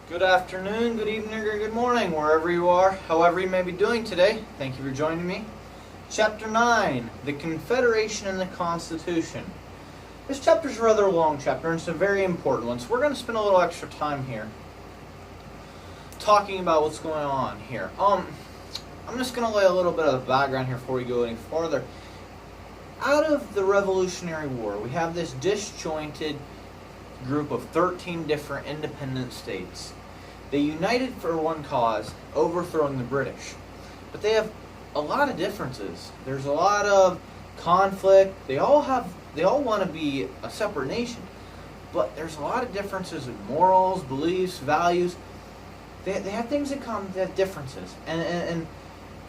Good afternoon, good evening, or good morning, wherever you are, however you may be doing today. Thank you for joining me. Chapter 9, The Confederation and the Constitution. This chapter is a rather long chapter, and it's a very important one, so we're going to spend a little extra time here talking about what's going on here. I'm just going to lay a little bit of background here before we go any farther. Out of the Revolutionary War, we have this disjointed group of 13 different independent states. They united for one cause, overthrowing the British. But they have a lot of differences. There's a lot of conflict. They all want to be a separate nation. But there's a lot of differences in morals, beliefs, values. They have things in common, they have differences. And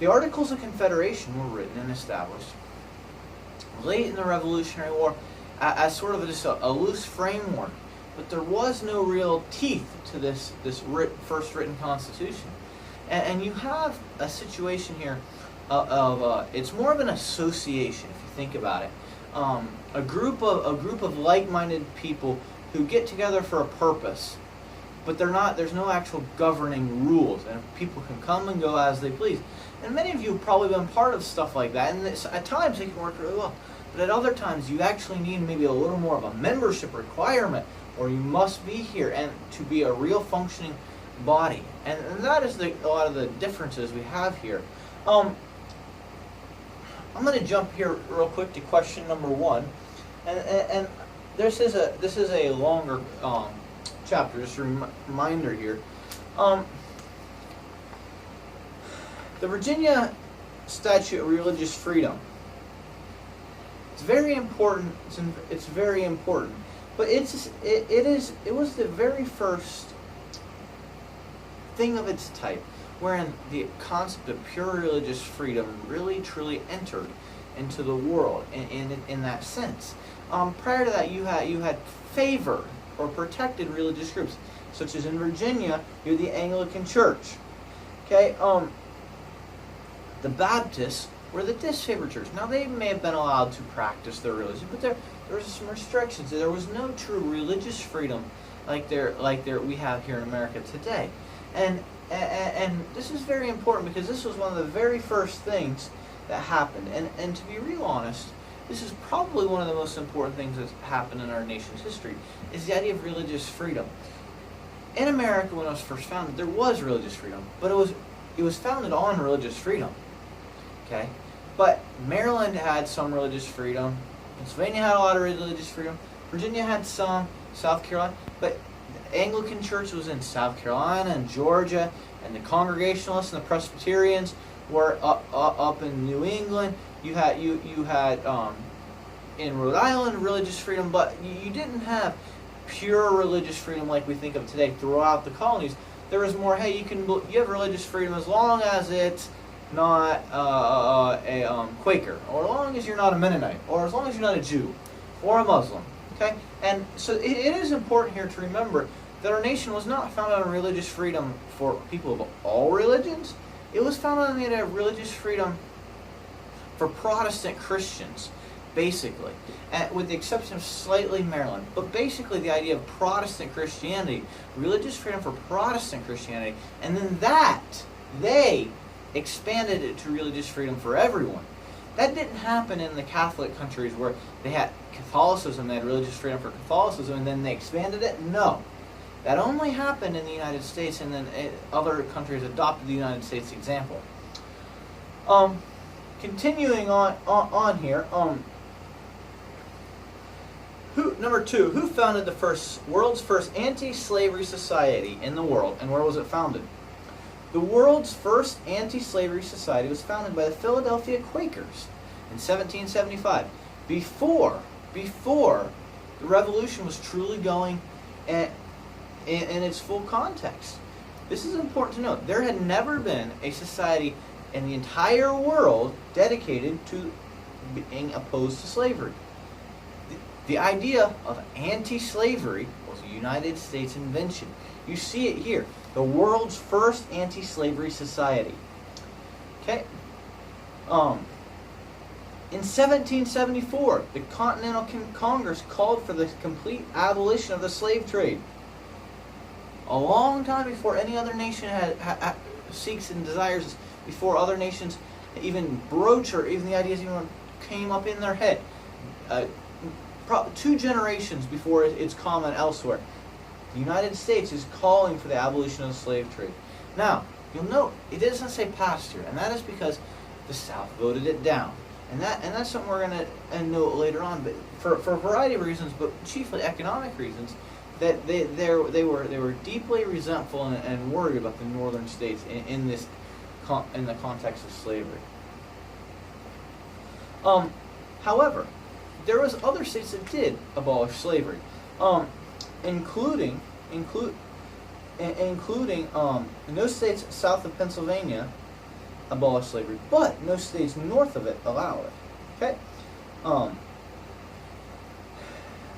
the Articles of Confederation were written and established late in the Revolutionary War as sort of just a loose framework. But there was no real teeth to this first written Constitution. And you have a situation here of it's more of an association, if you think about it. A group of like-minded people who get together for a purpose, but there's no actual governing rules, and people can come and go as they please. And many of you have probably been part of stuff like that, and at times it can work really well. But at other times you actually need maybe a little more of a membership requirement, or you must be here and to be a real functioning body. And that is a lot of the differences we have here. I'm going to jump here real quick to question number 1. And this is a longer chapter, just a reminder here. The Virginia Statute of Religious Freedom. It's very important. It's very important. But it was the very first thing of its type, wherein the concept of pure religious freedom really truly entered into the world in that sense. Prior to that, you had favored or protected religious groups, such as in Virginia, you had the Anglican Church. Okay, the Baptists were the disfavored church. Now, they may have been allowed to practice their religion, but there were some restrictions. There was no true religious freedom like we have here in America today. And this is very important because this was one of the very first things that happened. And to be real honest, this is probably one of the most important things that's happened in our nation's history, is the idea of religious freedom. In America, when it was first founded, there was religious freedom, but it was founded on religious freedom. Okay? But Maryland had some religious freedom. Pennsylvania had a lot of religious freedom. Virginia had some. South Carolina. But the Anglican Church was in South Carolina and Georgia. And the Congregationalists and the Presbyterians were up in New England. You had in Rhode Island religious freedom. But you didn't have pure religious freedom like we think of today throughout the colonies. There was more, hey, you have religious freedom as long as it's not a Quaker, or as long as you're not a Mennonite, or as long as you're not a Jew, or a Muslim. Okay, and so it is important here to remember that our nation was not founded on religious freedom for people of all religions. It was founded on the idea of religious freedom for Protestant Christians, basically, with the exception of slightly Maryland. But basically, the idea of Protestant Christianity, religious freedom for Protestant Christianity, and then they expanded it to religious freedom for everyone. That didn't happen in the Catholic countries where they had Catholicism, they had religious freedom for Catholicism, and then they expanded it. No. That only happened in the United States, and then other countries adopted the United States example. Continuing on here, number 2, who founded the world's first anti-slavery society in the world, and where was it founded? The world's first anti-slavery society was founded by the Philadelphia Quakers in 1775, before the Revolution was truly going in its full context. This is important to note. There had never been a society in the entire world dedicated to being opposed to slavery. The idea of anti-slavery was a United States invention. You see it here. The world's first anti-slavery society. Okay. In 1774, the Continental Congress called for the complete abolition of the slave trade. a long time before any other nation seeks and desires, before other nations even broach or even the ideas even came up in their head. 2 generations before it's common elsewhere, the United States is calling for the abolition of the slave trade. Now, you'll note it doesn't say passed here, and that is because the South voted it down. And that's something we're going to note later on, but for a variety of reasons, but chiefly economic reasons, that they were deeply resentful and worried about the northern states in the context of slavery. However, there was other states that did abolish slavery, including no states south of Pennsylvania abolished slavery, but no states north of it allow it. Okay,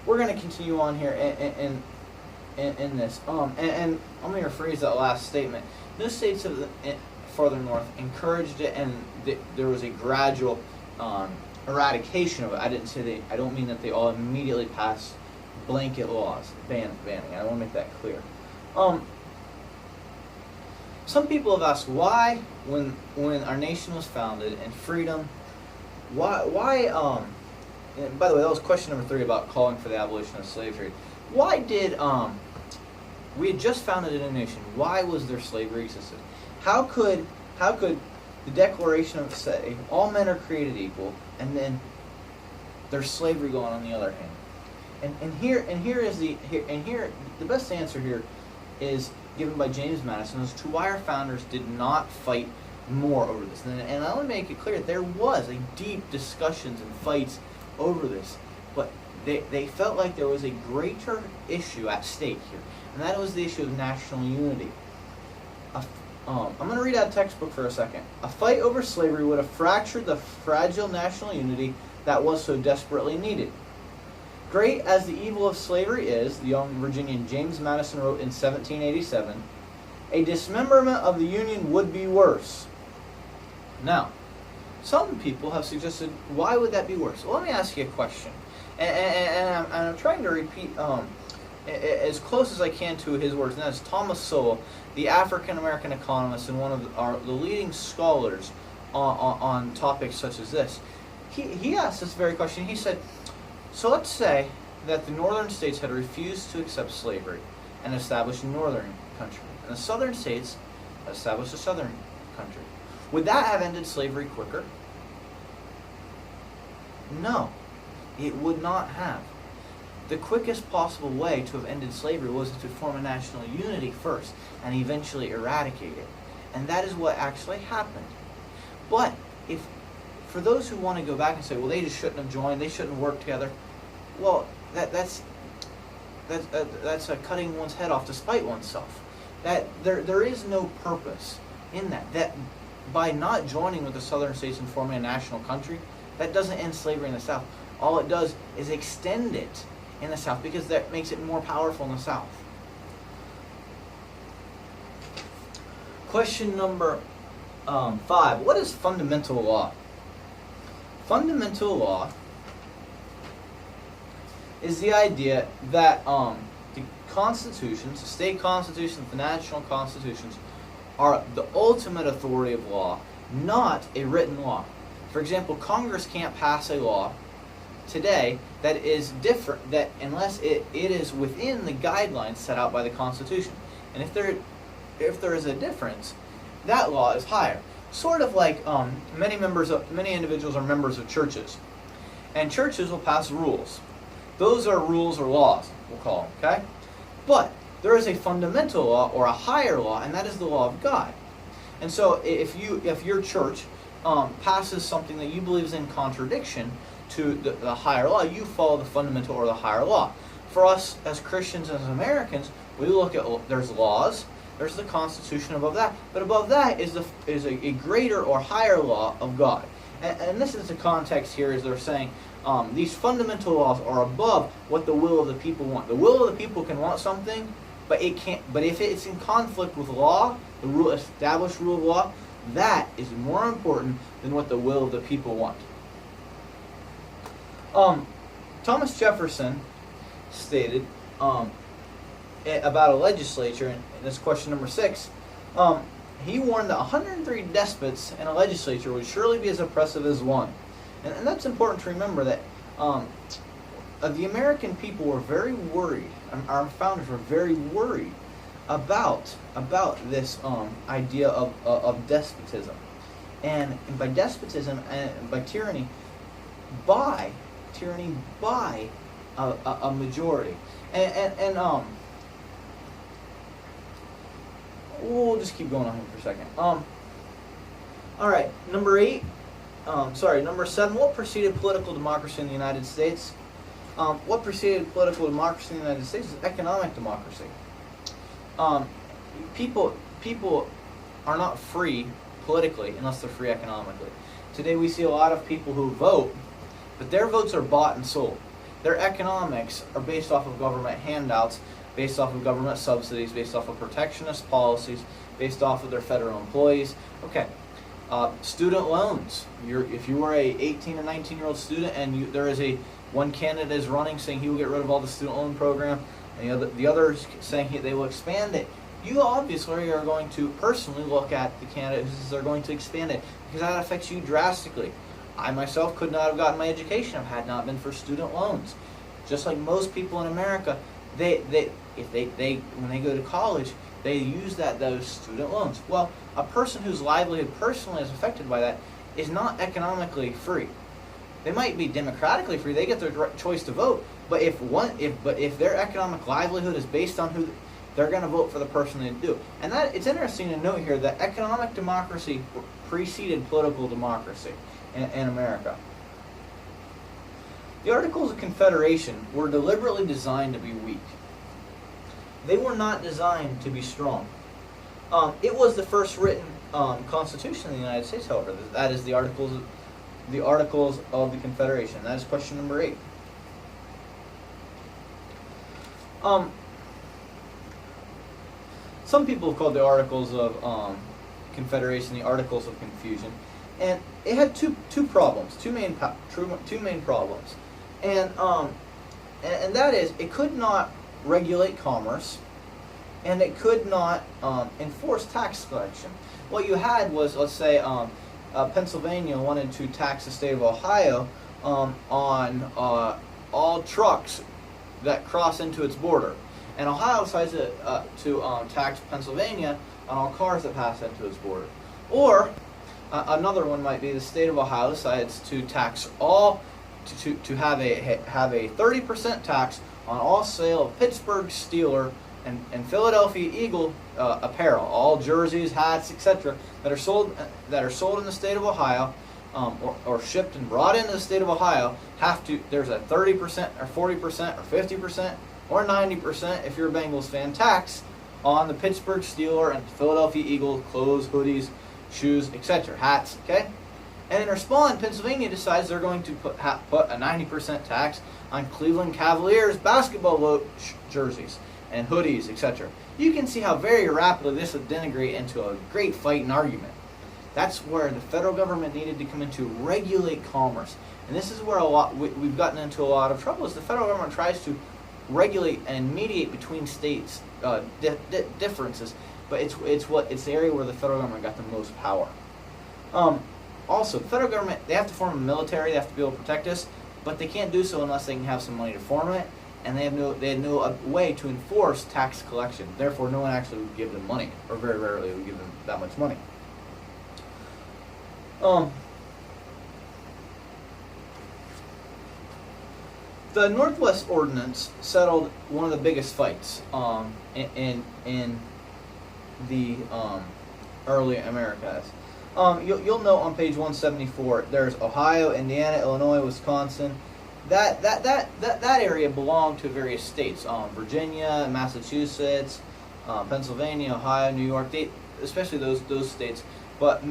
we're going to continue on here in this. And I'm going to rephrase that last statement. No states of the farther north encouraged it, and there was a gradual eradication of it. I don't mean that they all immediately passed blanket laws banning. I want to make that clear. Some people have asked why, when our nation was founded and freedom, why and by the way, that was question number 3 about calling for the abolition of slavery. Why did we had just founded a new nation? Why was there slavery existed? How could the Declaration of say all men are created equal, and then there's slavery going on the other hand? And here the best answer here is given by James Madison as to why our founders did not fight more over this. And I want to make it clear, there was a deep discussions and fights over this, but they felt like there was a greater issue at stake here, and that was the issue of national unity. I'm going to read out a textbook for a second. A fight over slavery would have fractured the fragile national unity that was so desperately needed. Great as the evil of slavery is, the young Virginian James Madison wrote in 1787, a dismemberment of the Union would be worse. Now, some people have suggested, why would that be worse? Well, let me ask you a question. And I'm trying to repeat as close as I can to his words, and that's Thomas Sowell, the African-American economist and one of the leading scholars on topics such as this. He asked this very question. He said, so let's say that the northern states had refused to accept slavery and established a northern country, and the southern states established a southern country. Would that have ended slavery quicker? No, it would not have. The quickest possible way to have ended slavery was to form a national unity first and eventually eradicate it. And that is what actually happened. But if for those who want to go back and say, well, they just shouldn't have joined, they shouldn't have worked together, well, that's a cutting one's head off to spite oneself. That there is no purpose in that. That by not joining with the southern states and forming a national country, that doesn't end slavery in the South. All it does is extend it in the South, because that makes it more powerful in the South. Question number 5. What is fundamental law? Fundamental law is the idea that the constitutions, the state constitutions, the national constitutions, are the ultimate authority of law, not a written law. For example, Congress can't pass a law today that is different, that unless it is within the guidelines set out by the Constitution. And if there is a difference, that law is higher. Sort of like many individuals are members of churches, and churches will pass rules. Those are rules or laws, we'll call them, okay? But there is a fundamental law or a higher law, and that is the law of God. And so if your church passes something that you believe is in contradiction to the higher law, you follow the fundamental or the higher law. For us as Christians, as Americans, we look at, there's laws, there's the Constitution above that, but above that is a greater or higher law of God. And this is the context here, is they're saying these fundamental laws are above what the will of the people want. The will of the people can want something, but it can't. But if it's in conflict with law, the established rule of law, that is more important than what the will of the people want. Thomas Jefferson stated, about a legislature, and that's question number 6. He warned that 103 despots in a legislature would surely be as oppressive as one. And that's important to remember, that the American people were very worried, our founders were very worried about this idea of despotism. And by despotism and by tyranny by a majority. And we'll just keep going on here for a second. All right, number 7. What preceded political democracy in the United States? What preceded political democracy in the United States is economic democracy. People are not free politically unless they're free economically. Today we see a lot of people who vote, but their votes are bought and sold. Their economics are based off of government handouts, based off of government subsidies, based off of protectionist policies, based off of their federal employees. Okay, student loans. If you are a 18 or 19-year-old student and there is one candidate is running saying he will get rid of all the student loan program, and the other is saying they will expand it, you obviously are going to personally look at the candidate who says they're going to expand it, because that affects you drastically. I myself could not have gotten my education if it had not been for student loans. Just like most people in America, when they go to college, they use those student loans. Well, a person whose livelihood personally is affected by that is not economically free. They might be democratically free; they get their choice to vote. But if their economic livelihood is based on who, they're going to vote for the person they do. And that it's interesting to note here that economic democracy preceded political democracy in America. The Articles of Confederation were deliberately designed to be weak. They were not designed to be strong. It was the first written Constitution of the United States, however. That is the Articles of the Confederation. That is question number 8. Some people have called the Articles of Confederation the Articles of Confusion, and it had two problems, two main problems, and that is it could not regulate commerce, and it could not enforce tax collection. What you had was, let's say, Pennsylvania wanted to tax the state of Ohio on all trucks that cross into its border. And Ohio decides to tax Pennsylvania on all cars that pass into its border. Or another one might be the state of Ohio decides to tax to have a 30% tax on all sale of Pittsburgh Steelers and Philadelphia Eagle apparel, all jerseys, hats, etc. that are sold in the state of Ohio, or shipped and brought into the state of Ohio. There's a 30% or 40% or 50% or 90% if you're a Bengals fan tax on the Pittsburgh Steelers and Philadelphia Eagle clothes, hoodies, shoes, etc., hats. Okay, and in response, Pennsylvania decides they're going to put a 90% tax on Cleveland Cavaliers basketball jerseys and hoodies, etc. You can see how very rapidly this would denigrate into a great fight and argument. That's where the federal government needed to come in to regulate commerce. And this is where we've gotten into a lot of trouble, is the federal government tries to regulate and mediate between states differences, but it's the area where the federal government got the most power. Also, the federal government, they have to form a military, they have to be able to protect us, but they can't do so unless they can have some money to form it, and they had no way to enforce tax collection. Therefore, no one actually would give them money, or very rarely would give them that much money. The Northwest Ordinance settled one of the biggest fights in the early Americas. You'll note on page 174, there's Ohio, Indiana, Illinois, Wisconsin. That area belonged to various states, Virginia, Massachusetts, Pennsylvania, Ohio, New York, especially those states. But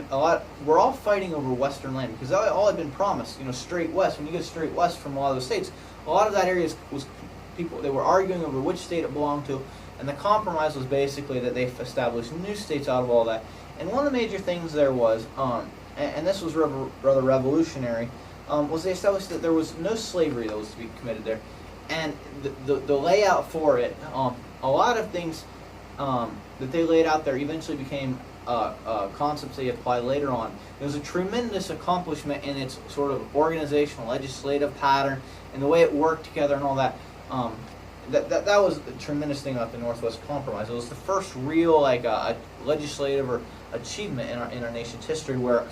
we're all fighting over Western land, because that all had been promised. Straight west. When you get straight west from a lot of those states, a lot of that area was people. They were arguing over which state it belonged to, and the compromise was basically that they established new states out of all that. And one of the major things there was, and this was rather revolutionary, was they established that there was no slavery that was to be committed there, and the layout for it a lot of things that they laid out there eventually became concepts they applied later on. It was a tremendous accomplishment in its sort of organizational, legislative pattern and the way it worked together and all that. That was a tremendous thing about the Northwest Compromise. It was the first real a legislative or achievement in our nation's history where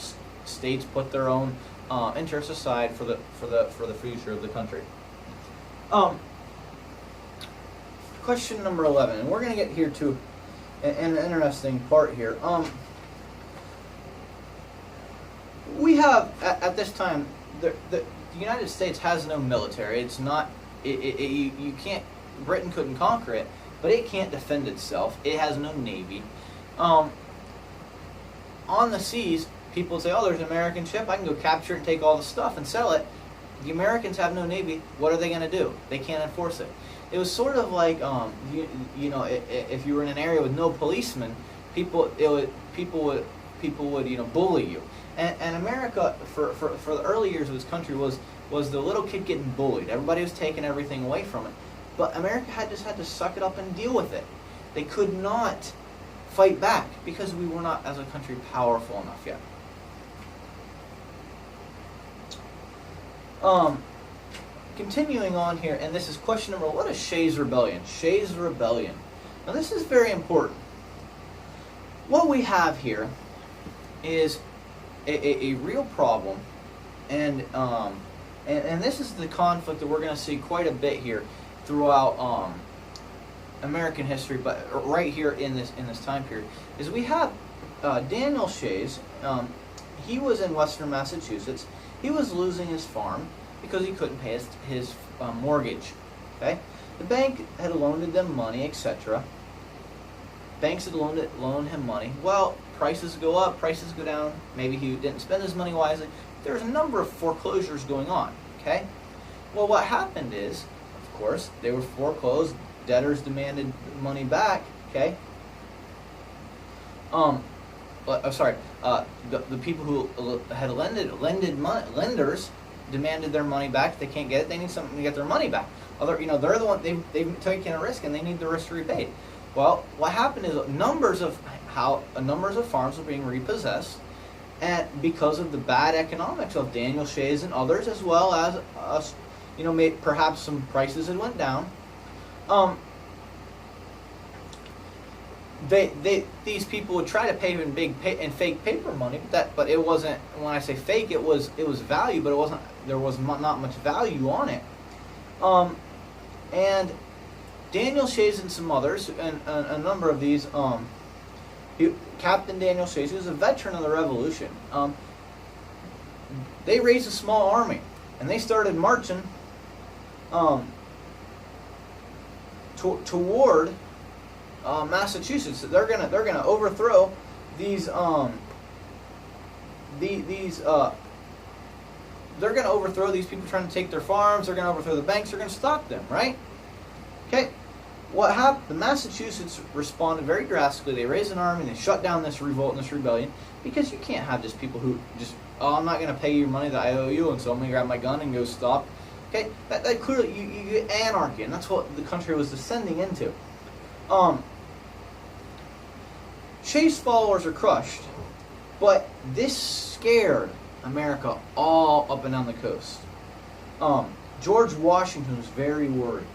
states put their own interests aside for the future of the country. Question number 11, and we're going to get here to an interesting part here. We have at this time the United States has no military. It's not you can't. Britain couldn't conquer it, but it can't defend itself. It has no navy. On the seas, people say, "Oh, there's an American ship. I can go capture it and take all the stuff and sell it." The Americans have no navy. What are they going to do? They can't enforce it. It was sort of like, you know, if you were in an area with no policemen, people would bully you. And America, for the early years of this country, was the little kid getting bullied. Everybody was taking everything away from it. But America just had to suck it up and deal with it. They could not fight back because we were not, as a country, powerful enough yet. Continuing on here, and this is question number, what is Shays' Rebellion? Shays' Rebellion. Now this is very important. What we have here is a real problem, and this is the conflict that we're going to see quite a bit here throughout American history, but right here in this time period, is we have Daniel Shays. He was in Western Massachusetts. He was losing his farm because he couldn't pay his mortgage. Okay, the bank had loaned them money, etc. Banks had loaned him money. Well, prices go up, prices go down. Maybe he didn't spend his money wisely. There's a number of foreclosures going on. Okay, well, what happened is, of course, they were foreclosed. Debtors demanded money back. Okay. The people who had lended money, lenders demanded their money back. If they can't get it, they need something to get their money back. They're the one they've taken a risk and they need the risk repaid. Well, what happened is numbers of farms were being repossessed, and because of the bad economics of Daniel Shays and others, as well as us, perhaps some prices had went down. These people would try to pay in fake paper money, but it wasn't. When I say fake, it was value, but it wasn't. There was not much value on it. And Daniel Shays and some others, and a number of these, Captain Daniel Shays, who was a veteran of the Revolution, they raised a small army, and they started marching toward Massachusetts. They're gonna overthrow these they're gonna overthrow these people trying to take their farms. They're gonna overthrow the banks. They're gonna stop them, right? Okay. What happened? The Massachusetts responded very drastically. They raised an army and they shut down this revolt and this rebellion, because you can't have just people who just, I'm not going to pay you money that I owe you, and so I'm going to grab my gun and go stop. Okay, that clearly you get anarchy, and that's what the country was descending into. Shays' followers are crushed, but this scared America all up and down the coast. George Washington was very worried.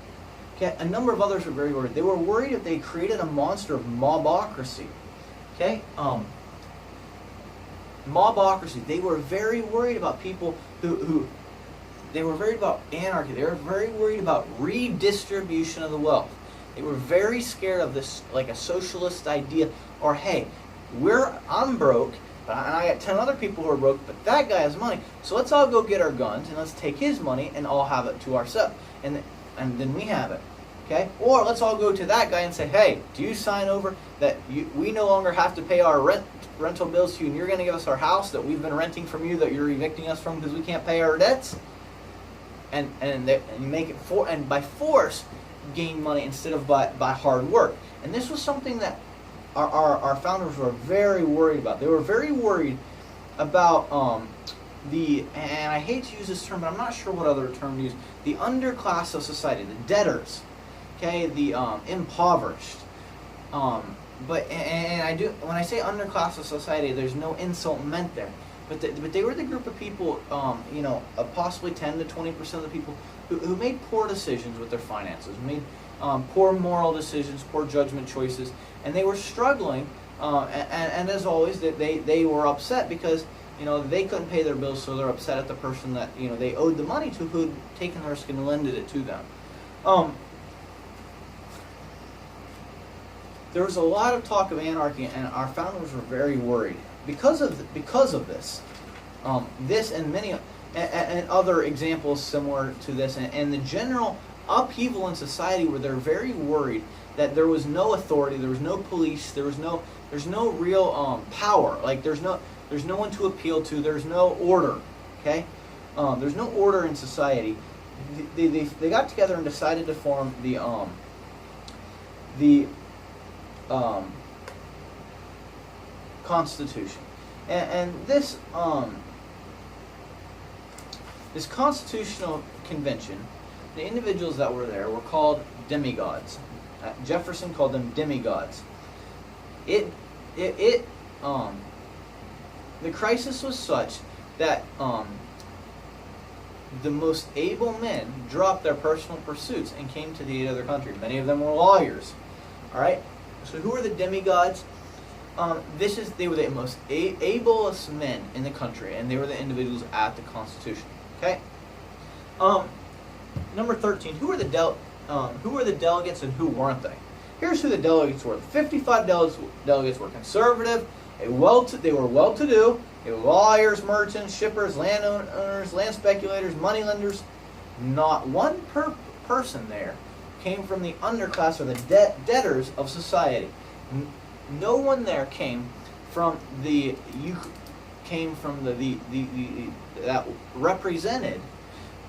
Okay, a number of others were very worried. They were worried if they created a monster of mobocracy. Okay, mobocracy. They were very worried about people who they were worried about anarchy. They were very worried about redistribution of the wealth. They were very scared of this, like a socialist idea, or hey, I'm broke, and I got 10 other people who are broke, but that guy has money, so let's all go get our guns and let's take his money and all have it to ourselves, and then we have it. Okay? Or let's all go to that guy and say, hey, do you sign over that we no longer have to pay our rental bills to you, and you're going to give us our house that we've been renting from you, that you're evicting us from because we can't pay our debts? And you make it by force gain money instead of by hard work. And this was something that our founders were very worried about. They were very worried about and I hate to use this term, but I'm not sure what other term to use, the underclass of society, the debtors. okay, the impoverished. But I do, when I say underclass of society, there's no insult meant there. But they were the group of people, possibly 10 to 20% of the people who made poor decisions with their finances, made poor moral decisions, poor judgment choices, and they were struggling. And as always, they were upset because they couldn't pay their bills, so they're upset at the person that they owed the money to, who had taken the risk and lended it to them. There was a lot of talk of anarchy, and our founders were very worried because of this. This and many and other examples similar to this, and the general upheaval in society, where they're very worried that there was no authority, there was no police, there's no real power. Like there's no one to appeal to. There's no order. Okay, there's no order in society. They got together and decided to form the Constitution, and this this constitutional convention, the individuals that were there were called demigods. Jefferson called them demigods. The crisis was such that the most able men dropped their personal pursuits and came to the aid of their country. Many of them were lawyers. All right. So who are the demigods? They were the most ablest men in the country, and they were the individuals at the Constitution. Okay. Number 13. Who were the delegates and who weren't they? Here's who the delegates were. 55 delegates were conservative. They were well-to-do. They were lawyers, merchants, shippers, landowners, land speculators, moneylenders. Not one person there came from the underclass or the debtors of society. No one there came from that represented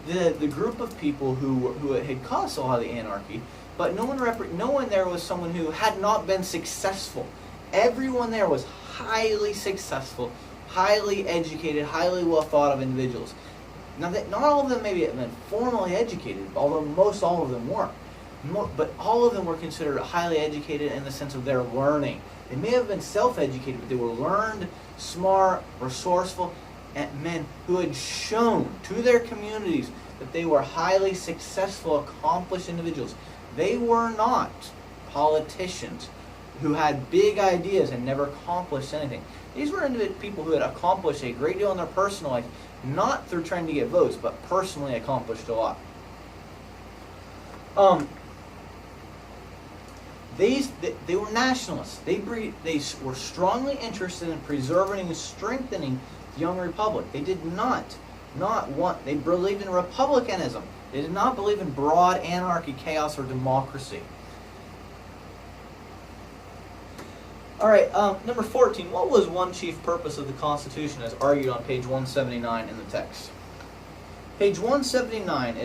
the group of people who had caused a lot of the anarchy. But no one there was someone who had not been successful. Everyone there was highly successful, highly educated, highly well thought of individuals. Now, not all of them maybe had been formally educated, although most all of them weren't. But all of them were considered highly educated in the sense of their learning. They may have been self-educated, but they were learned, smart, resourceful, and men who had shown to their communities that they were highly successful, accomplished individuals. They were not politicians who had big ideas and never accomplished anything. These were people who had accomplished a great deal in their personal life, not through trying to get votes, but personally accomplished a lot. They were nationalists. They were strongly interested in preserving and strengthening the young republic. They did not want. They believed in republicanism. They did not believe in broad anarchy, chaos, or democracy. All right, number 14. What was one chief purpose of the Constitution as argued on page 179 in the text? Page 179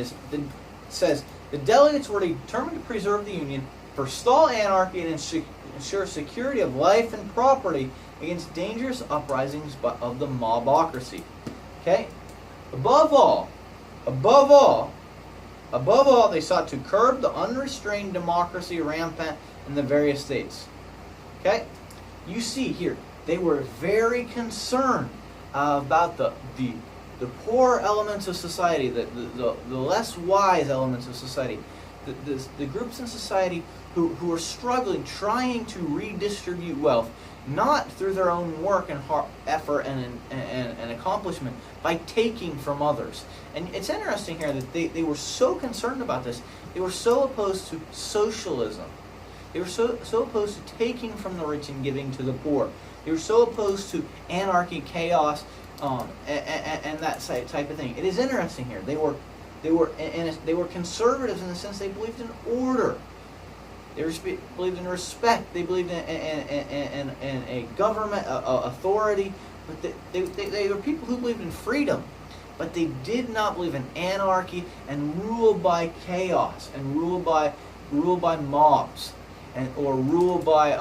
says, the delegates were determined to preserve the Union, forestall anarchy, and ensure security of life and property against dangerous uprisings of the mobocracy. Okay? Above all, they sought to curb the unrestrained democracy rampant in the various states. Okay? You see here, they were very concerned about the poor elements of society, the less wise elements of society, the groups in society who are struggling, trying to redistribute wealth, not through their own work and effort and accomplishment, by taking from others. And it's interesting here that they were so concerned about this. They were so opposed to socialism. They were so opposed to taking from the rich and giving to the poor. They were so opposed to anarchy, chaos, and that type of thing. It is interesting here. They were conservatives in the sense they believed in order. They believed in respect. They believed in a government authority. But they were people who believed in freedom. But they did not believe in anarchy and rule by chaos and rule by mobs or rule by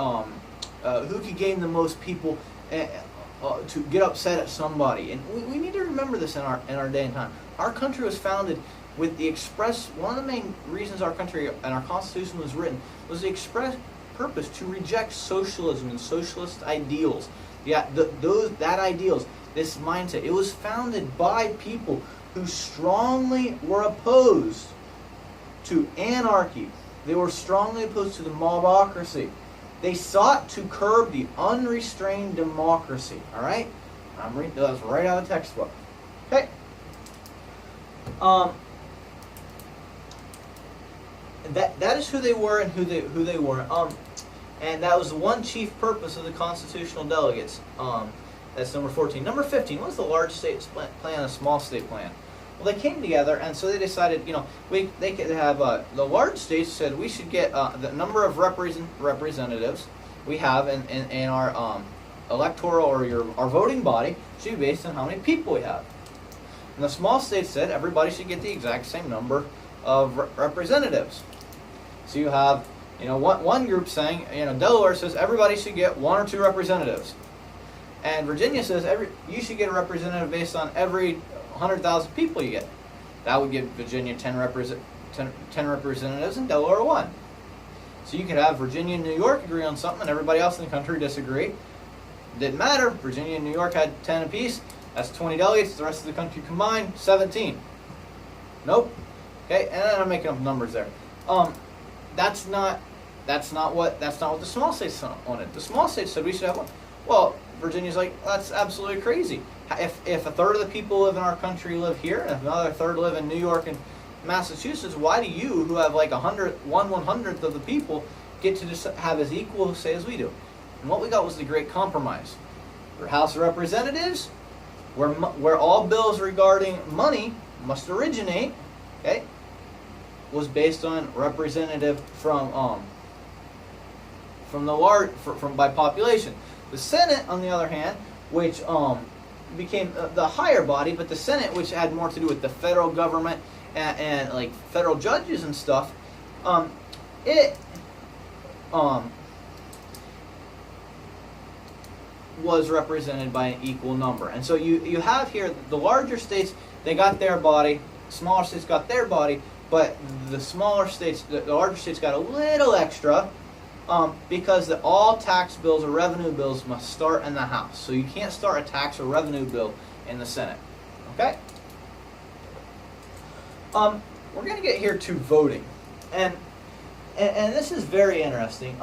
who could gain the most people to get upset at somebody. And we need to remember this in our day and time. Our country was founded with the express, one of the main reasons our country and our Constitution was written was the express purpose to reject socialism and socialist ideals. Yeah, that ideals, this mindset, it was founded by people who strongly were opposed to anarchy. They were strongly opposed to the mobocracy. They sought to curb the unrestrained democracy. All right, I'm reading that's right out of the textbook. Okay. That is who they were and who they weren't. And that was the one chief purpose of the constitutional delegates. That's number 14. Number 15. What was the large state plan and a small state plan? Well, they came together, and so they decided, they could have the large states said we should get the number of representatives we have in our electoral or our voting body should be based on how many people we have. And the small states said everybody should get the exact same number of representatives. So you have, one group saying, Delaware says everybody should get 1 or 2 representatives, and Virginia says you should get a representative based on every 100,000 people you get. That would give Virginia 10 representatives and Delaware 1. So you could have Virginia and New York agree on something and everybody else in the country disagree. Didn't matter. Virginia and New York had 10 apiece. That's 20 delegates. The rest of the country combined, 17. Nope. Okay, and then I'm making up numbers there. That's not what the small states wanted. The small states said we should have one. Well, Virginia's like, that's absolutely crazy. If a third of the people live in our country live here, and if another third live in New York and Massachusetts, why do you, who have like 1/100th of the people, get to just have as equal a say as we do? And what we got was the Great Compromise. For House of Representatives, where all bills regarding money must originate, okay, was based on representative from by population. The Senate, on the other hand, which became the higher body, but the Senate, which had more to do with the federal government and like federal judges and stuff, it was represented by an equal number. And so you have here the larger states, they got their body, smaller states got their body, but the smaller states, the larger states got a little extra because all tax bills or revenue bills must start in the House. So you can't start a tax or revenue bill in the Senate. Okay? We're going to get here to voting. And this is very interesting.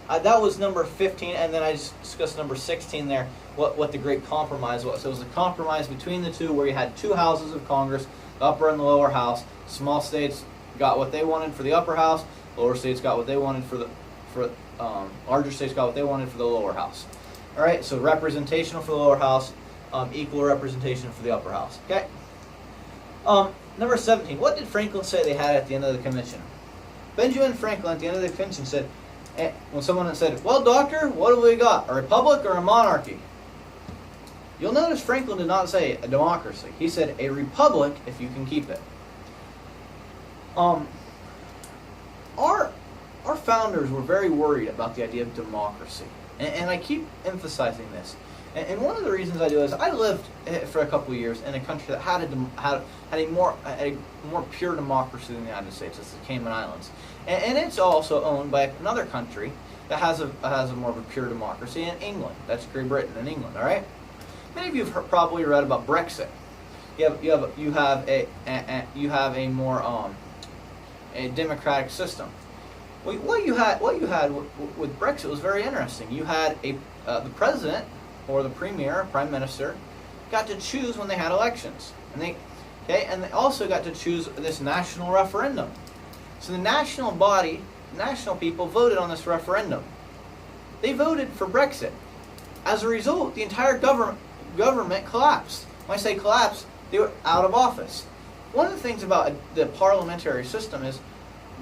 That was number 15, and then I just discussed number 16 there, what the Great Compromise was. So it was a compromise between the two where you had 2 houses of Congress, the upper and the lower house. Small states got what they wanted for the upper house, lower states got what they wanted larger states got what they wanted for the lower house. All right, so representational for the lower house, equal representation for the upper house. Okay. Number 17, what did Franklin say they had at the end of the convention? Benjamin Franklin at the end of the convention said, when someone said, well, doctor, what have we got, a republic or a monarchy? You'll notice Franklin did not say a democracy. He said a republic if you can keep it. Our founders were very worried about the idea of democracy. And I keep emphasizing this. And one of the reasons I do is I lived for a couple of years in a country that had a more pure democracy than the United States. It's the Cayman Islands, and it's also owned by another country that has a more of a pure democracy in England. That's Great Britain and England. All right. Many of you have probably read about Brexit. You have a more a democratic system. What you had with Brexit was very interesting. You had the president or the premier, prime minister, got to choose when they had elections, and they also got to choose this national referendum. So the national people voted on this referendum. They voted for Brexit. As a result, the entire government collapsed. When I say collapsed, they were out of office. One of the things about the parliamentary system is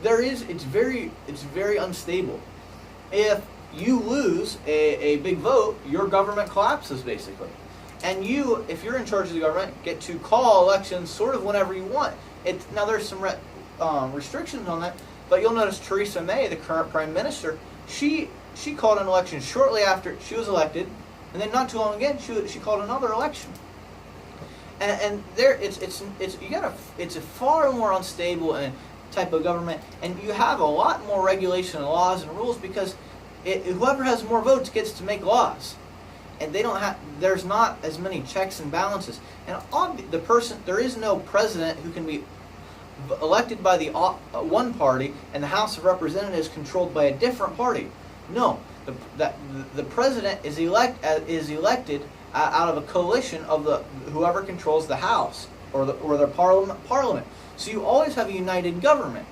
it's very unstable. If you lose a big vote, your government collapses basically. And you, if you're in charge of the government, get to call elections sort of whenever you want. Now there's some restrictions on that, but you'll notice Theresa May, the current prime minister, she called an election shortly after she was elected, and then not too long again she called another election. and there it's a far more unstable and type of government, and you have a lot more regulation and laws and rules because whoever has more votes gets to make laws, and they don't have. There's not as many checks and balances, and there is no president who can be elected by the one party and the House of Representatives controlled by a different party. No, the president is elected out of a coalition of whoever controls the House or the parliament. So you always have a united government,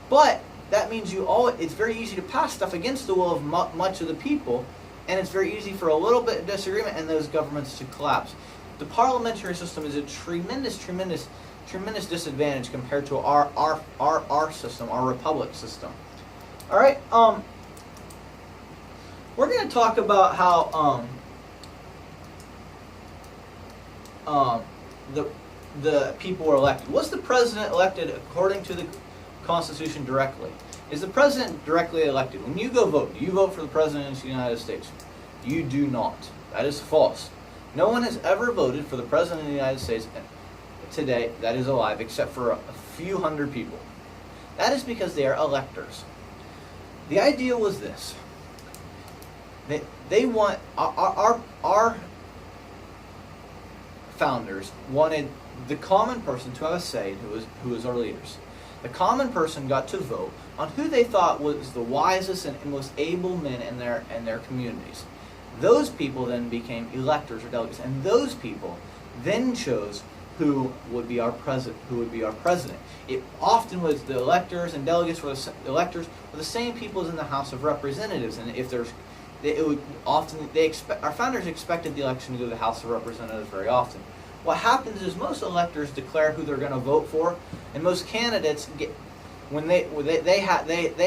but that means it's very easy to pass stuff against the will of much of the people, and it's very easy for a little bit of disagreement and those governments to collapse. The parliamentary system is a tremendous disadvantage compared to our system, our republic system. All right, we're going to talk about how the people were elected. Was the president elected according to the Constitution directly? Is the president directly elected? When you go vote, do you vote for the president of the United States? You do not. That is false. No one has ever voted for the president of the United States today that is alive except for a few hundred people. That is because they are electors. The idea was this. They want our founders wanted the common person to have a say who was our leaders. The common person got to vote on who they thought was the wisest and most able men in their communities. Those people then became electors or delegates, and those people then chose who would be our president. It often was the electors and delegates were the same people as in the House of Representatives, and if there's our founders expected the election to go to the House of Representatives very often. What happens is most electors declare who they're going to vote for, and most candidates they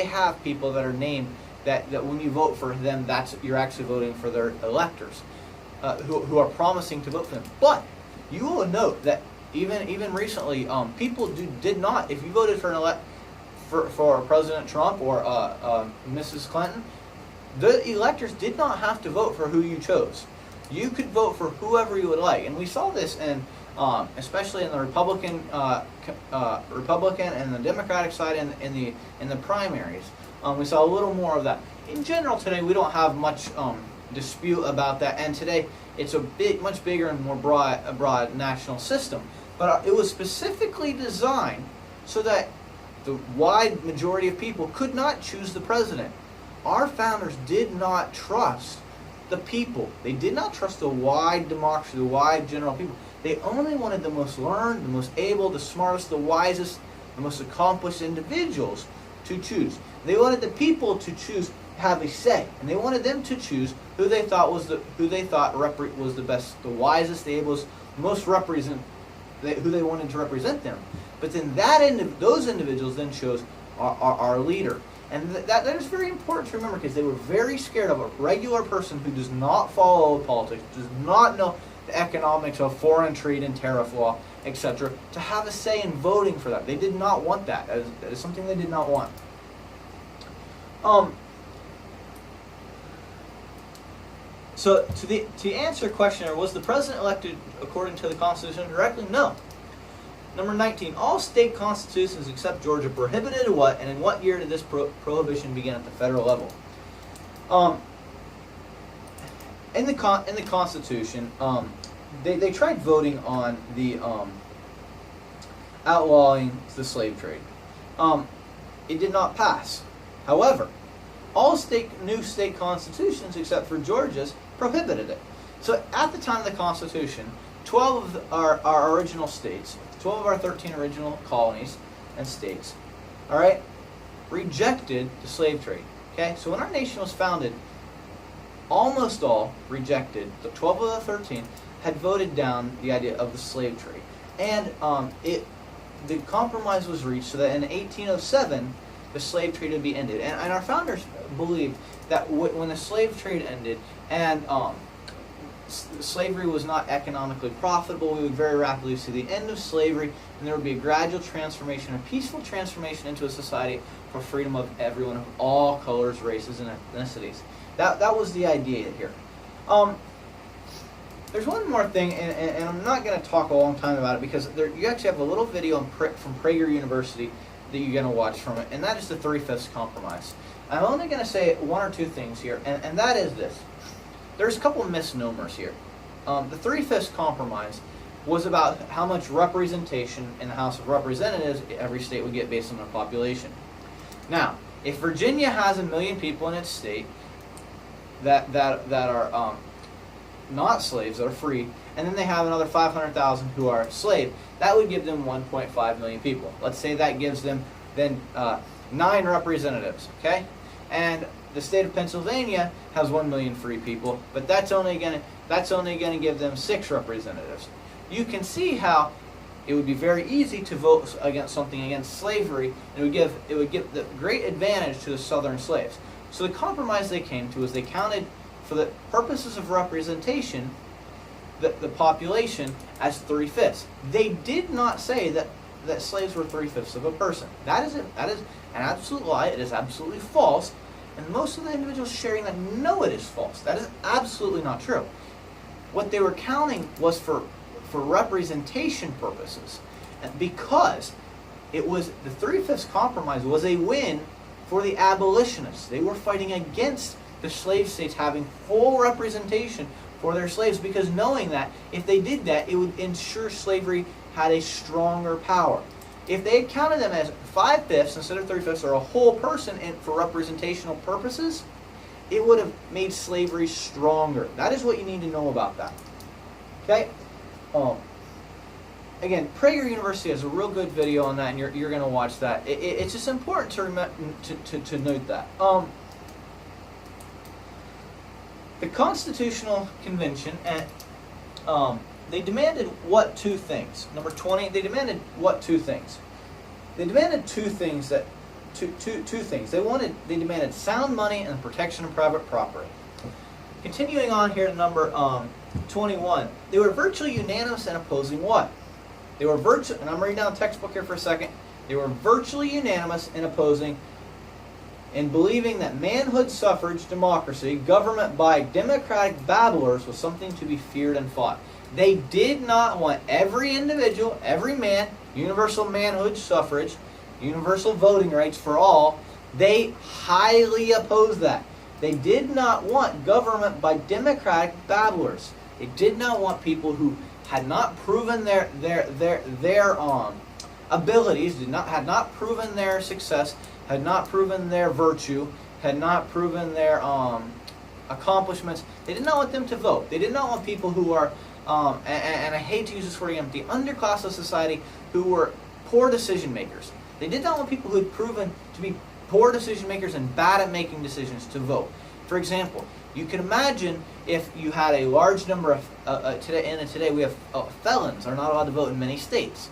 have people that are named that when you vote for them, you're actually voting for their electors who are promising to vote for them. But you will note that even recently, people did not. If you voted for President Trump or Mrs. Clinton, the electors did not have to vote for who you chose. You could vote for whoever you would like, and we saw this especially in the Republican and the Democratic side in the primaries. We saw a little more of that. In general, today we don't have much dispute about that, and today it's much bigger and more broad national system. But it was specifically designed so that the wide majority of people could not choose the president. Our founders did not trust the people. They did not trust the wide democracy, the wide general people. They only wanted the most learned, the most able, the smartest, the wisest, the most accomplished individuals to choose. They wanted the people to have a say, and they wanted them to choose who they thought was the best, the wisest, the ablest, most who they wanted to represent them. But then those individuals then chose our leader. And that is very important to remember, because they were very scared of a regular person who does not follow politics, does not know the economics of foreign trade and tariff law, etc., to have a say in voting for that. They did not want that. That is something they did not want. So to answer the question, was the president elected according to the Constitution directly? No. Number 19, all state constitutions except Georgia prohibited what, and in what year did this prohibition begin at the federal level? In the Constitution, they tried voting on the outlawing the slave trade. It did not pass. However, all new state constitutions except for Georgia's prohibited it. So at the time of the Constitution, 12 of our original states, 12 of our 13 original colonies and states, all right, rejected the slave trade. Okay, so when our nation was founded, almost all rejected. The 12 of the 13 had voted down the idea of the slave trade, and the compromise was reached so that in 1807 the slave trade would be ended. And our founders believed that when the slave trade ended and slavery was not economically profitable, we would very rapidly see the end of slavery, and there would be a gradual transformation, a peaceful transformation into a society for freedom of everyone of all colors, races, and ethnicities. That was the idea here. there's one more thing, and I'm not going to talk a long time about it because you actually have a little video from Prager University that you're going to watch from it, and that is the 3/5 compromise. I'm only going to say one or two things here, and that is this. There's a couple of misnomers here. The 3/5 compromise was about how much representation in the House of Representatives every state would get based on their population. Now, if Virginia has 1 million people in its state that are not slaves, that are free, and then they have another 500,000 who are slaves, that would give them 1.5 million people. Let's say that gives them then 9 representatives, okay? And the state of Pennsylvania has 1 million free people, but that's only going to give them 6 representatives. You can see how it would be very easy to vote against something against slavery, and it would give the great advantage to the Southern slaves. So the compromise they came to is they counted, for the purposes of representation, the population as 3/5. They did not say that slaves were 3/5 of a person. That is an absolute lie. It is absolutely false, and most of the individuals sharing that know it is false. That is absolutely not true. What they were counting was for representation purposes, and because it was the 3/5 compromise was a win for the abolitionists. They were fighting against the slave states having full representation for their slaves, because knowing that if they did that, it would ensure slavery had a stronger power. If they had counted them as 5/5 instead of 3/5 or a whole person for representational purposes, it would have made slavery stronger. That is what you need to know about that. Okay? Again, Prager University has a real good video on that, and you're going to watch that. It's just important to note that. The Constitutional Convention, they demanded what 2 things? Number 20, they demanded what 2 things? They demanded 2 things that two things. They demanded sound money and protection of private property. Continuing on here to number 21, they were virtually unanimous in opposing what? They were and I'm reading down the textbook here for a second. They were virtually unanimous in opposing and believing that manhood suffrage democracy, government by democratic babblers, was something to be feared and fought. They did not want every individual, every man, universal manhood suffrage, universal voting rights for all. They highly opposed that. They did not want government by democratic babblers. They did not want people who had not proven their abilities, had not proven their success, had not proven their virtue, had not proven their accomplishments. They did not want them to vote. They did not want people who are, and I hate to use this word again, the underclass of society who were poor decision makers. They did not want people who had proven to be poor decision makers and bad at making decisions to vote. For example, you can imagine if you had a large number of, today we have felons are not allowed to vote in many states.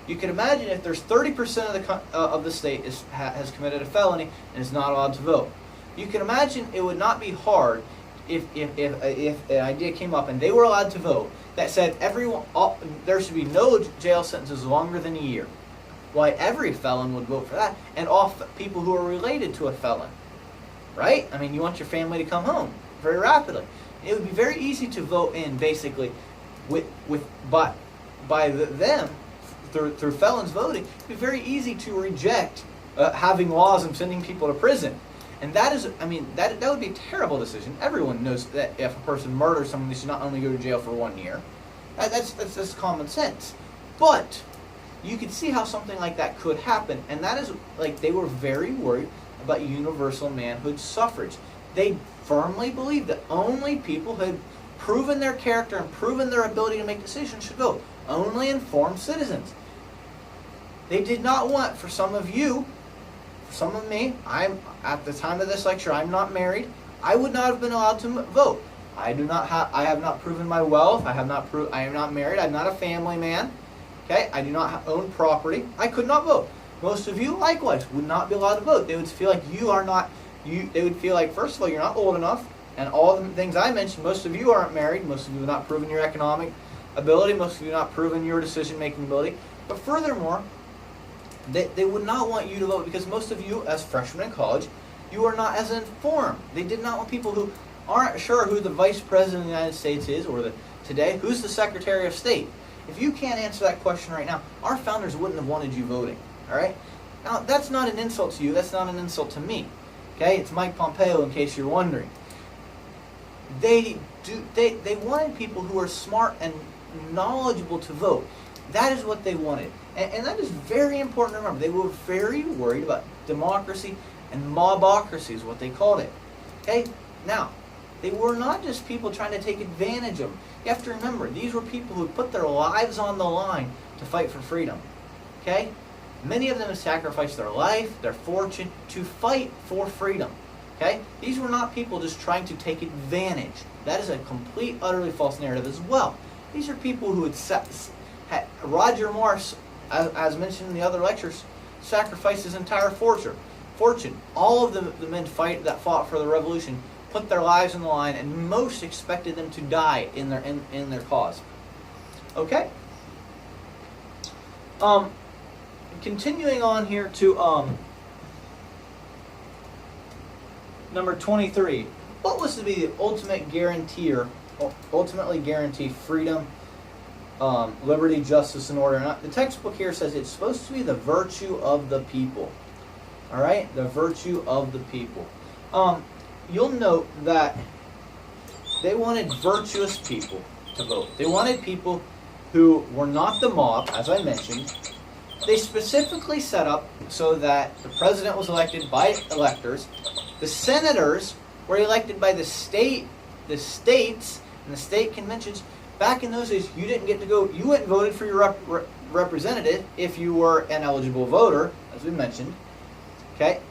You can imagine if there's 30% of the state has committed a felony and is not allowed to vote. You can imagine it would not be hard if an idea came up and they were allowed to vote that said there should be no jail sentences longer than a year. Why, every felon would vote for that, and all people who are related to a felon, right? I mean, you want your family to come home very rapidly. It would be very easy to vote in, basically, by them through felons voting. It'd be very easy to reject having laws and sending people to prison, and that is, I mean, that would be a terrible decision. Everyone knows that if a person murders someone, they should not only go to jail for 1 year. That's common sense, but you could see how something like that could happen, and that is, like, they were very worried about universal manhood suffrage. They firmly believed that only people who had proven their character and proven their ability to make decisions should vote. Only informed citizens. They did not want, for some of you, for some of me, at the time of this lecture, I'm not married. I would not have been allowed to vote. I have not proven my wealth. I am not married. I'm not a family man. Okay, I do not own property. I could not vote. Most of you, likewise, would not be allowed to vote. They would feel like they would feel like, first of all, you're not old enough, and all the things I mentioned, most of you aren't married, most of you have not proven your economic ability, most of you have not proven your decision-making ability. But furthermore, they would not want you to vote because most of you, as freshmen in college, you are not as informed. They did not want people who aren't sure who the Vice President of the United States is, or the today? Who's the Secretary of State? If you can't answer that question right now, our founders wouldn't have wanted you voting. All right? Now, that's not an insult to you. That's not an insult to me. Okay? It's Mike Pompeo, in case you're wondering. They wanted people who are smart and knowledgeable to vote. That is what they wanted. And that is very important to remember. They were very worried about democracy, and mobocracy is what they called it. Okay? Now, they were not just people trying to take advantage of them. You have to remember, these were people who put their lives on the line to fight for freedom. Okay? Many of them have sacrificed their life, their fortune, to fight for freedom. Okay? These were not people just trying to take advantage. That is a complete, utterly false narrative as well. These are people who had Roger Morris, as mentioned in the other lectures, sacrificed his entire fortune. All of the men that fought for the revolution put their lives on the line, and most expected them to die in their cause. Okay? Continuing on here to number 23. What was to be the ultimately guarantee freedom, liberty, justice, and order? Now, the textbook here says it's supposed to be the virtue of the people. All right? The virtue of the people. You'll note that they wanted virtuous people to vote. They wanted people who were not the mob, as I mentioned. They specifically set up so that the president was elected by electors. The senators were elected by the states and the state conventions. Back in those days, you didn't get to go. You went and voted for your representative if you were an eligible voter, as we mentioned. Okay,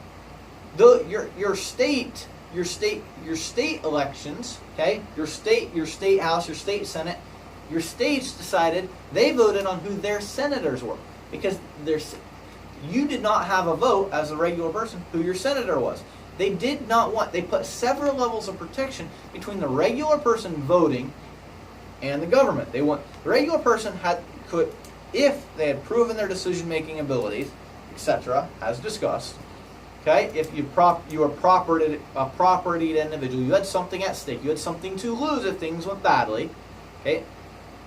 your state elections. Okay, your state house, your state senate, your states decided. They voted on who their senators were, because you did not have a vote as a regular person who your senator was. They did not want. They put several levels of protection between the regular person voting and the government. The regular person could, if they had proven their decision-making abilities, etc., as discussed. Okay, if you were a property individual, you had something at stake. You had something to lose if things went badly. Okay,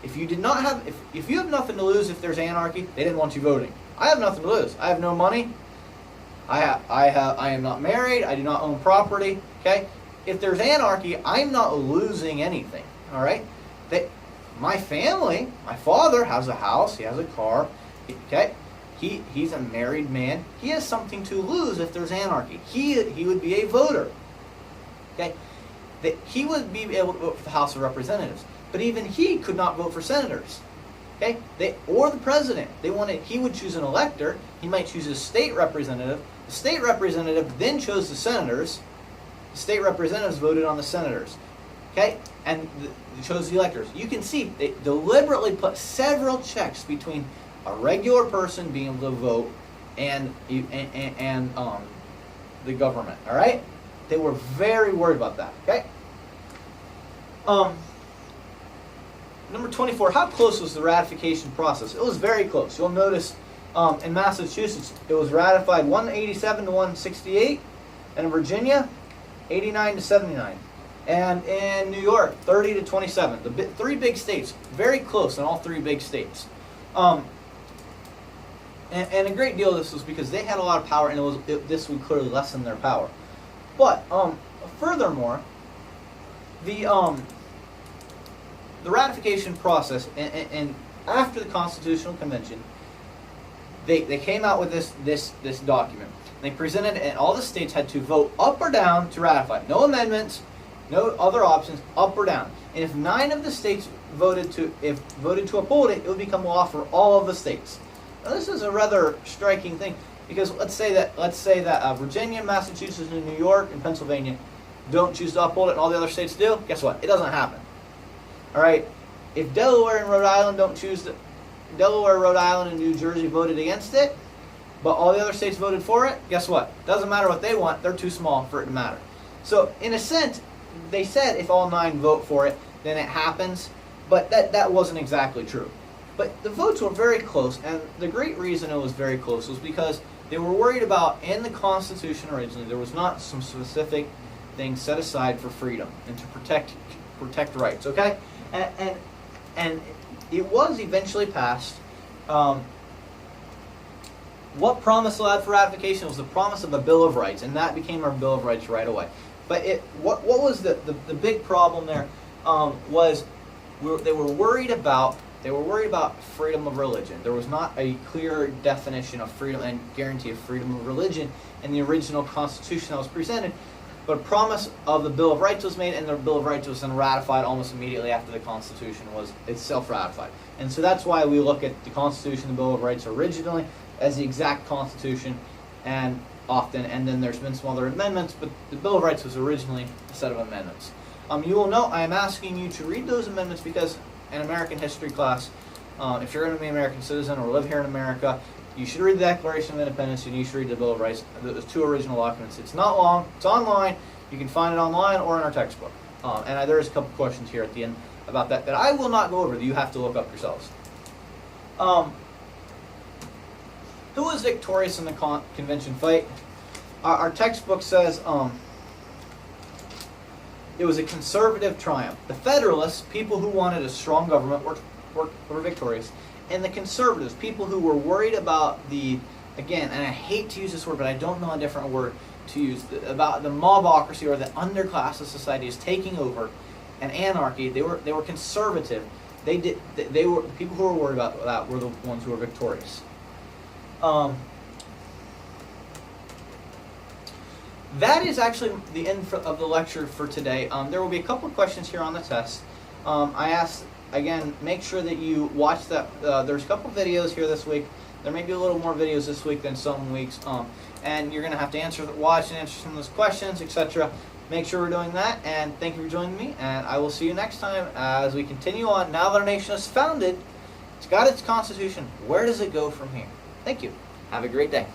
if you did not have, if you have nothing to lose, if there's anarchy, they didn't want you voting. I have nothing to lose. I have no money. I am not married. I do not own property. Okay, if there's anarchy, I'm not losing anything. All right, my family, my father has a house. He has a car. Okay. He's a married man. He has something to lose if there's anarchy. He would be a voter. Okay, he would be able to vote for the House of Representatives, but even he could not vote for senators. Okay, or the president. He would choose an elector. He might choose a state representative. The state representative then chose the senators. The state representatives voted on the senators. Okay, and chose the electors. You can see they deliberately put several checks between a regular person being able to vote and the government. All right, they were very worried about that. Okay. Number 24. How close was the ratification process? It was very close. You'll notice in Massachusetts it was ratified 187 to 168, and in Virginia 89 to 79, and in New York 30 to 27. The three big states, very close in all three big states. And a great deal of this was because they had a lot of power, and this would clearly lessen their power. But furthermore, the ratification process, and after the Constitutional Convention, they came out with this document. They presented it, and all the states had to vote up or down to ratify. No amendments, no other options, up or down. And if 9 of the states voted to uphold it, it would become law for all of the states. Now, this is a rather striking thing, because let's say that Virginia, Massachusetts, and New York, and Pennsylvania don't choose to uphold it, and all the other states do. Guess what? It doesn't happen. All right. If Delaware and Rhode Island Delaware, Rhode Island, and New Jersey voted against it, but all the other states voted for it, guess what? Doesn't matter what they want. They're too small for it to matter. So, in a sense, they said if all 9 vote for it, then it happens. But that wasn't exactly true. But the votes were very close, and the great reason it was very close was because they were worried about, in the Constitution originally, there was not some specific things set aside for freedom and to protect rights, okay? And and it was eventually passed. What promise allowed for ratification was the promise of a Bill of Rights, and that became our Bill of Rights right away. But what was the big problem there was they were worried about freedom of religion. There was not a clear definition of freedom and guarantee of freedom of religion in the original Constitution that was presented. But a promise of the Bill of Rights was made, and the Bill of Rights was then ratified almost immediately after the Constitution was itself ratified. And so that's why we look at the Constitution, the Bill of Rights originally, as the exact Constitution, and then there's been some other amendments, but the Bill of Rights was originally a set of amendments. You will note I am asking you to read those amendments because in American history class, if you're going to be an American citizen or live here in America, you should read the Declaration of Independence and you should read the Bill of Rights, those two original documents. It's not long, it's online, you can find it online or in our textbook. And there's a couple questions here at the end about that I will not go over, that you have to look up yourselves. Who was victorious in the convention fight? Our textbook says it was a conservative triumph. The Federalists, people who wanted a strong government, were victorious. And the conservatives, people who were worried about again, and I hate to use this word, but I don't know a different word to use, about the mobocracy or the underclass of society is taking over, and anarchy. They were conservative. They were the people who were worried about that were the ones who were victorious. That is actually the end of the lecture for today. There will be a couple of questions here on the test. I asked, again, make sure that you watch that. There's a couple of videos here this week. There may be a little more videos this week than some weeks. And you're going to have to watch and answer some of those questions, etc. Make sure we're doing that. And thank you for joining me. And I will see you next time as we continue on. Now that our nation is founded, it's got its constitution. Where does it go from here? Thank you. Have a great day.